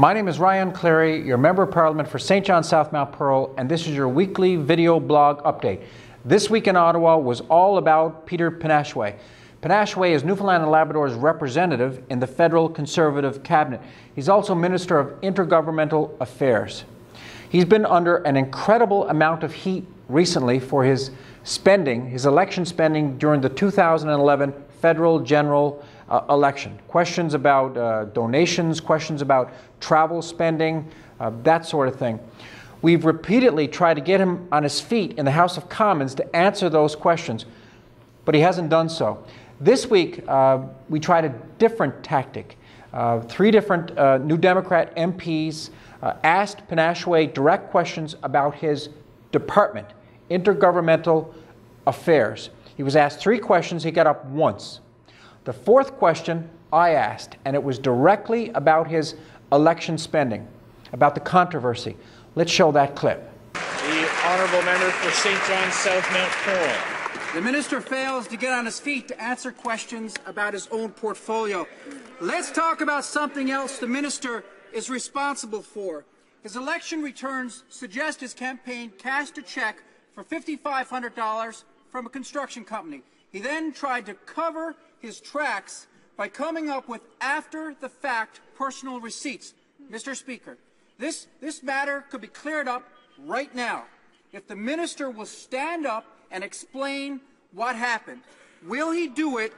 My name is Ryan Cleary, your Member of Parliament for St. John South Mount Pearl, and this is your weekly video blog update. This week in Ottawa was all about Peter Penashue. Penashue is Newfoundland and Labrador's representative in the federal Conservative cabinet. He's also Minister of Intergovernmental Affairs. He's been under an incredible amount of heat recently for his spending, his election spending during the 2011 federal general election. Questions about donations, questions about travel spending, that sort of thing. We've repeatedly tried to get him on his feet in the House of Commons to answer those questions, but he hasn't done so. This week, we tried a different tactic. Three different New Democrat MPs asked Penashue direct questions about his department, Intergovernmental Affairs. He was asked three questions. He got up once. The fourth question I asked, and it was directly about his election spending, about the controversy. Let's show that clip. The honourable member for St. John South Mount Pearl. The minister fails to get on his feet to answer questions about his own portfolio. Let's talk about something else the minister is responsible for. His election returns suggest his campaign cashed a check for $5,500 from a construction company. He then tried to cover his tracks by coming up with after-the-fact personal receipts. Mr. Speaker, this matter could be cleared up right now if the minister will stand up and explain what happened. Will he do it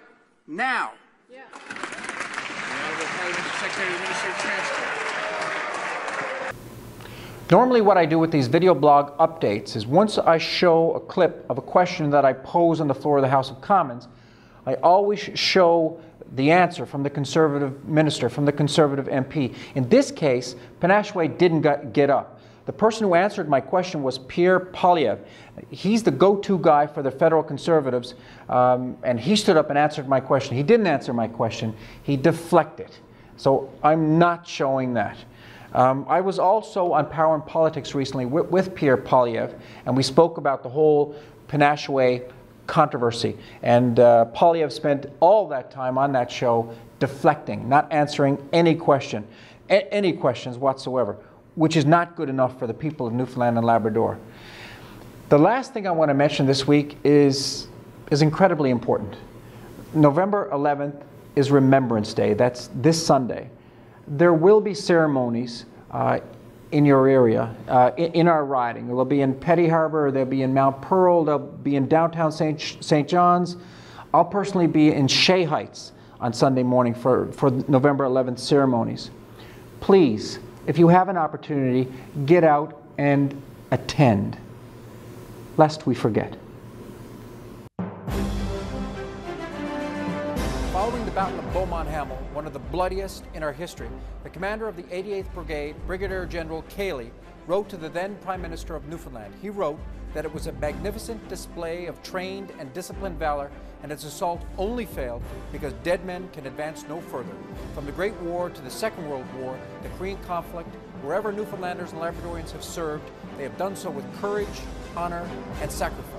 now? Yeah. The Honourable Parliamentary Secretary of the Ministry of Transport. Normally what I do with these video blog updates is once I show a clip of a question that I pose on the floor of the House of Commons, I always show the answer from the Conservative minister, from the Conservative MP. In this case, Penashue didn't get up. The person who answered my question was Pierre Poilievre. He's the go-to guy for the federal Conservatives, and he stood up and answered my question. He didn't answer my question. He deflected. So I'm not showing that. I was also on Power and Politics recently with Pierre Poilievre, and we spoke about the whole Penashue controversy. And Poilievre spent all that time on that show deflecting, not answering any questions whatsoever, which is not good enough for the people of Newfoundland and Labrador. The last thing I want to mention this week is incredibly important. November 11th is Remembrance Day. That's this Sunday. There will be ceremonies in your area, in our riding. They'll be in Petty Harbour, they'll be in Mount Pearl, they'll be in downtown St. John's. I'll personally be in Shea Heights on Sunday morning for November 11th ceremonies. Please, if you have an opportunity, get out and attend, lest we forget. Following the Battle of Beaumont-Hamel, one of the bloodiest in our history, the commander of the 88th Brigade, Brigadier General Cayley, wrote to the then Prime Minister of Newfoundland. He wrote that it was a magnificent display of trained and disciplined valor, and its assault only failed because dead men can advance no further. From the Great War to the Second World War, the Korean conflict, wherever Newfoundlanders and Labradorians have served, they have done so with courage, honor, and sacrifice.